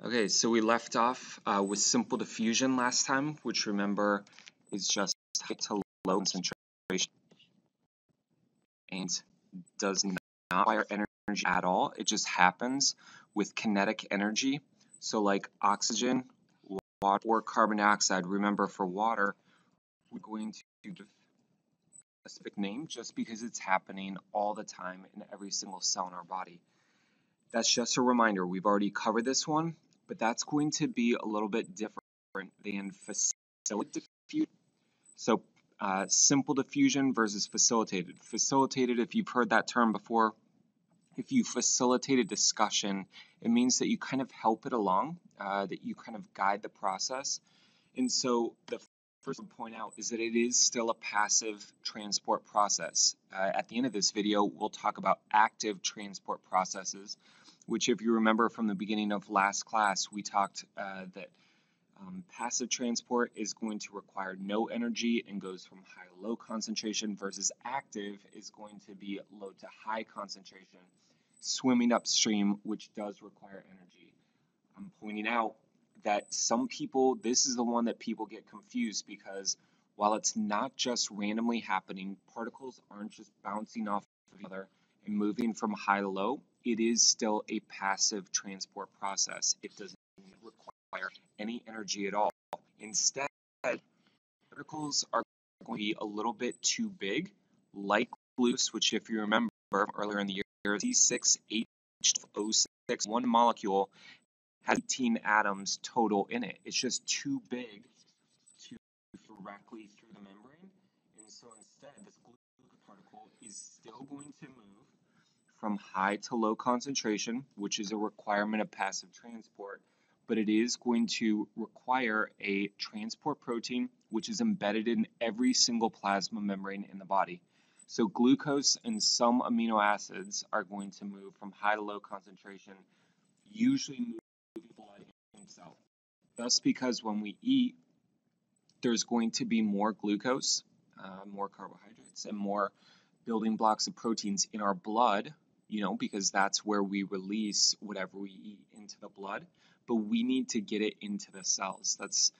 Okay, so we left off with simple diffusion last time, which remember is just high to low concentration and does not require energy at all. It just happens with kinetic energy. So like oxygen, water, or carbon dioxide. Remember for water, we're going to give a specific name just because it's happening all the time in every single cell in our body. That's just a reminder. We've already covered this one, but that's going to be a little bit different than facilitated diffusion. So simple diffusion versus facilitated. Facilitated, if you've heard that term before, if you facilitate a discussion, it means that you kind of help it along, that you kind of guide the process. And so the first to point out is that it is still a passive transport process. At the end of this video, we'll talk about active transport processes, which if you remember from the beginning of last class, we talked that passive transport is going to require no energy and goes from high to low concentration versus active is going to be low to high concentration, swimming upstream, which does require energy. I'm pointing out that some people, this is the one that people get confused because while it's not just randomly happening, particles aren't just bouncing off of each other and moving from high to low, it is still a passive transport process. It doesn't require any energy at all. Instead, particles are going to be a little bit too big, like glucose, which if you remember earlier in the year, C6H6O6, one molecule has 18 atoms total in it. It's just too big to directly through the membrane. And so instead, this glucose particle is still going to move from high to low concentration, which is a requirement of passive transport, but it is going to require a transport protein, which is embedded in every single plasma membrane in the body. So glucose and some amino acids are going to move from high to low concentration, usually moving blood in cell. Thus, because when we eat, there's going to be more glucose, more carbohydrates, and more building blocks of proteins in our blood, because that's where we release whatever we eat into the blood, but we need to get it into the cells. That's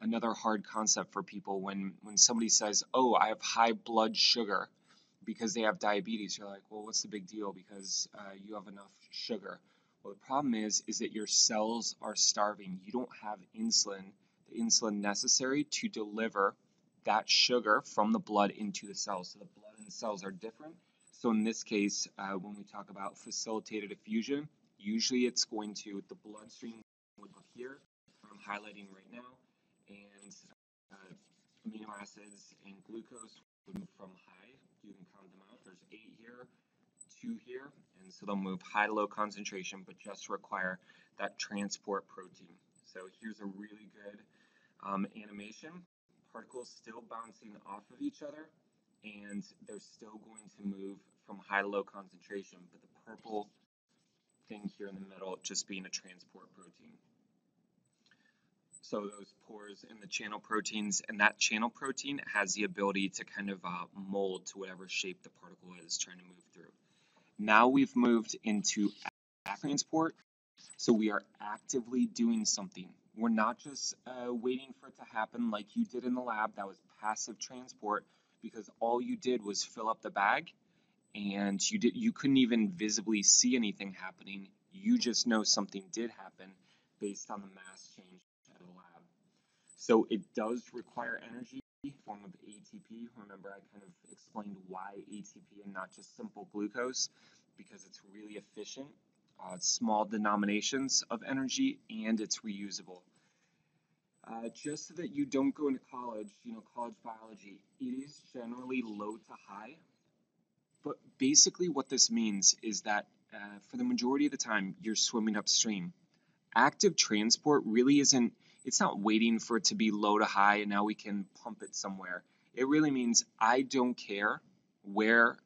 another hard concept for people when somebody says, oh, I have high blood sugar because they have diabetes. You're like, well, what's the big deal because you have enough sugar? Well, the problem is that your cells are starving. You don't have insulin, the insulin necessary to deliver that sugar from the blood into the cells. So the blood and the cells are different. So in this case, when we talk about facilitated diffusion, usually it's going to, the bloodstream would go here, I'm highlighting right now, and amino acids and glucose would move from high, you can count them out, there's 8 here, 2 here, and so they'll move high to low concentration, but just require that transport protein. So here's a really good animation. Particles still bouncing off of each other, and they're still going to move from high to low concentration, but the purple thing here in the middle just being a transport protein. So those pores in the channel proteins, and that channel protein has the ability to kind of mold to whatever shape the particle is trying to move through. Now we've moved into transport, so we are actively doing something. We're not just waiting for it to happen like you did in the lab. That was passive transport because all you did was fill up the bag and you couldn't even visibly see anything happening. You just know something did happen based on the mass change at the lab. So it does require energy in the form of ATP. Remember, I kind of explained why ATP and not just simple glucose, because it's really efficient, small denominations of energy, and it's reusable. Just so that you don't go into college, college biology, it is generally low to high. But basically what this means is that for the majority of the time, you're swimming upstream. Active transport really isn't, it's not waiting for it to be low to high and now we can pump it somewhere. It really means I don't care where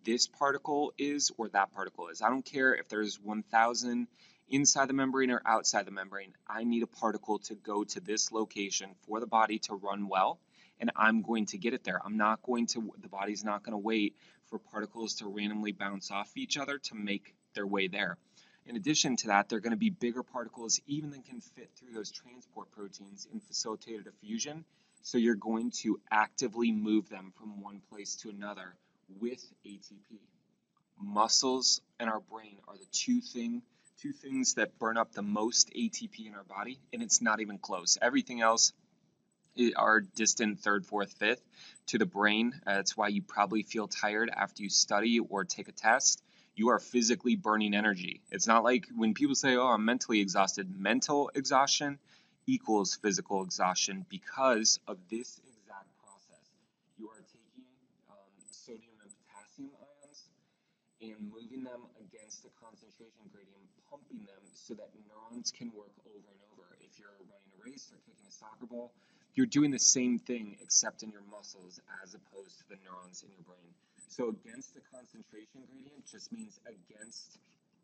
this particle is or that particle is. I don't care if there's 1,000 inside the membrane or outside the membrane. I need a particle to go to this location for the body to run well, and I'm going to get it there. The body's not going to wait for particles to randomly bounce off each other to make their way there. In addition to that, they're going to be bigger particles even than can fit through those transport proteins in facilitated diffusion. So you're going to actively move them from one place to another with ATP. Muscles and our brain are the two things that burn up the most ATP in our body, and it's not even close. Everything else are distant third, fourth, fifth to the brain. That's why you probably feel tired after you study or take a test. You are physically burning energy. It's not like when people say, oh, I'm mentally exhausted. Mental exhaustion equals physical exhaustion because of this exact process. You are taking sodium and potassium ions and moving them against the concentration gradient, pumping them so that neurons can work over and over. If you're running a race or kicking a soccer ball, you're doing the same thing except in your muscles as opposed to the neurons in your brain. So against the concentration gradient just means against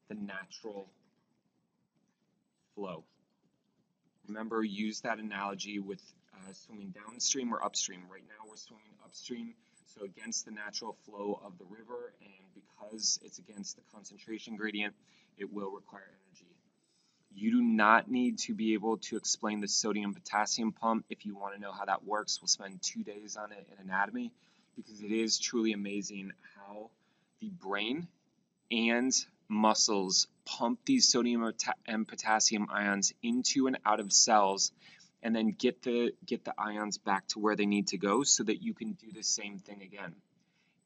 the natural flow. Remember, use that analogy with swimming downstream or upstream. Right now we're swimming upstream, so against the natural flow of the river, and because it's against the concentration gradient, it will require energy. You do not need to be able to explain the sodium-potassium pump. If you want to know how that works, we'll spend 2 days on it in anatomy, because it is truly amazing how the brain and muscles pump these sodium and potassium ions into and out of cells and then get the ions back to where they need to go so that you can do the same thing again.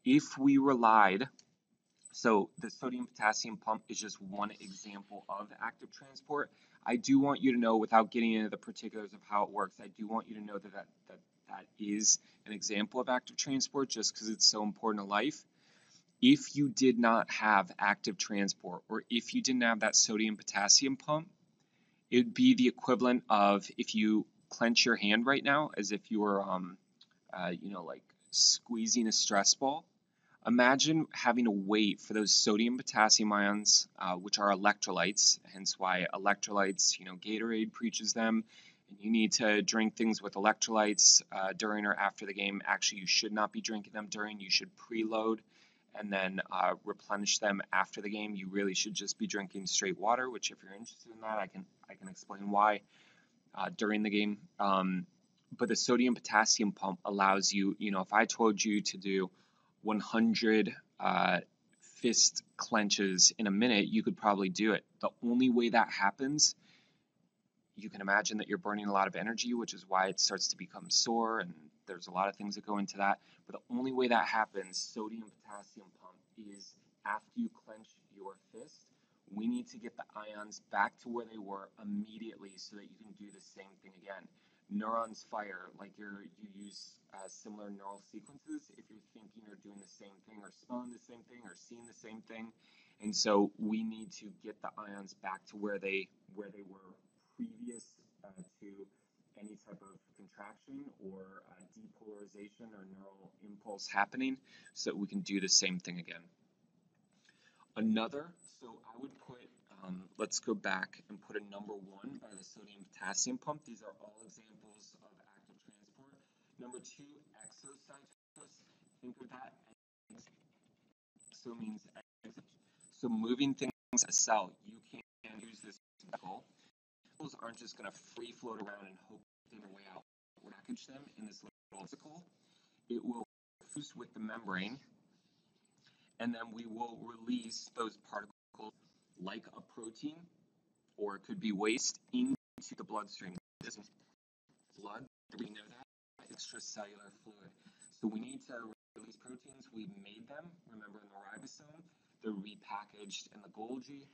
If we relied, so the sodium potassium pump is just one example of active transport. I do want you to know, without getting into the particulars of how it works, I do want you to know that is an example of active transport just because it's so important to life. If you did not have active transport, or if you didn't have that sodium potassium pump, it would be the equivalent of if you clench your hand right now as if you were, like squeezing a stress ball. Imagine having to wait for those sodium potassium ions, which are electrolytes, hence why electrolytes, Gatorade preaches them, and you need to drink things with electrolytes during or after the game. Actually, you should not be drinking them during. You should preload and then replenish them after the game. You really should just be drinking straight water, which if you're interested in that, I can explain why during the game. But the sodium potassium pump allows you, if I told you to do 100 fist clenches in a minute, you could probably do it. The only way that happens, you can imagine that you're burning a lot of energy, which is why it starts to become sore, and there's a lot of things that go into that. But the only way that happens, sodium potassium pump, is after you clench your fist, we need to get the ions back to where they were immediately so that you can do the same thing again. Neurons fire, like you use similar neural sequences if you're thinking or doing the same thing or smelling the same thing or seeing the same thing. And so we need to get the ions back to where they were previous to any type of contraction or depolarization or neural impulse happening so that we can do the same thing again. So I would put, let's go back and put a number 1 by the sodium potassium pump. These are all examples of active transport. Number 2, exocytosis. Think of that as exo means exit. So moving things a cell, you can use this vehicle. Particles aren't just going to free float around and hope they find a way out. We'll package them in this little vesicle. It will fuse with the membrane, and then we will release those particles like a protein, or it could be waste, into the bloodstream. This is blood, we know that, extracellular fluid. So we need to release proteins. We've made them, remember, in the ribosome. They're repackaged in the Golgi.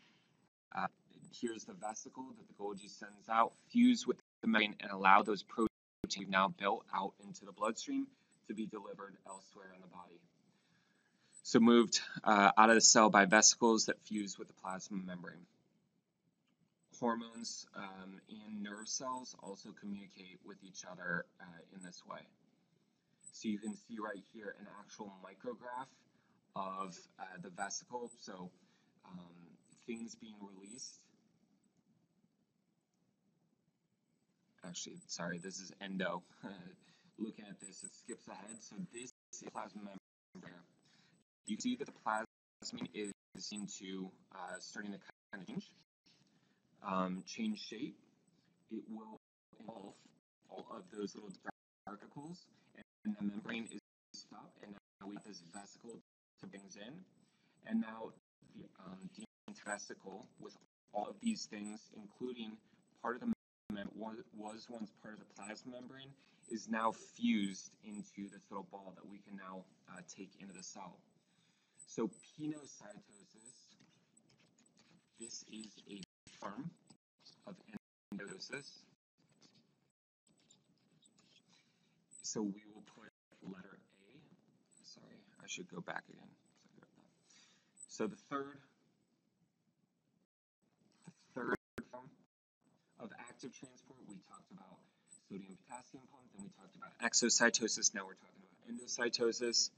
Here's the vesicle that the Golgi sends out, fuse with the membrane, and allow those proteins we've now built out into the bloodstream to be delivered elsewhere in the body. So moved out of the cell by vesicles that fuse with the plasma membrane. Hormones and nerve cells also communicate with each other in this way. So you can see right here an actual micrograph of the vesicle. So things being released. Actually, sorry, this is endo. Looking at this, it skips ahead. So this is plasma membrane. You can see that the plasma is starting to kind of change shape. It will engulf all of those little dark particles, and the membrane is stopped, and now we have this vesicle to bring in, and now the vesicle with all of these things, including part of the membrane was once part of the plasma membrane, is now fused into this little ball that we can now take into the cell. So pinocytosis, this is a form of endocytosis. So we will put letter A. Sorry, I should go back again. So the third form of active transport, we talked about sodium potassium pump, then we talked about exocytosis, now we're talking about endocytosis.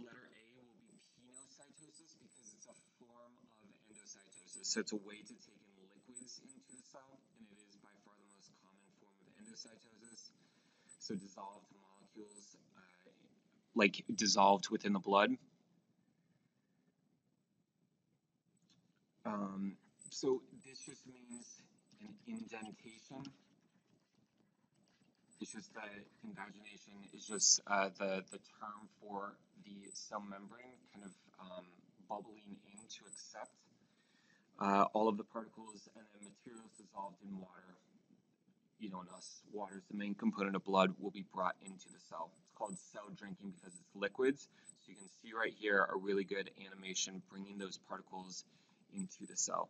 Letter A will be pinocytosis because it's a form of endocytosis. So it's a way to take in liquids into the cell, and it is by far the most common form of endocytosis. So dissolved molecules, like dissolved within the blood. So this just means an indentation. It's just that invagination is just the term for the cell membrane kind of bubbling in to accept all of the particles, and then materials dissolved in water. You know, in us, water is the main component of blood, will be brought into the cell. It's called cell drinking because it's liquids. So you can see right here a really good animation bringing those particles into the cell.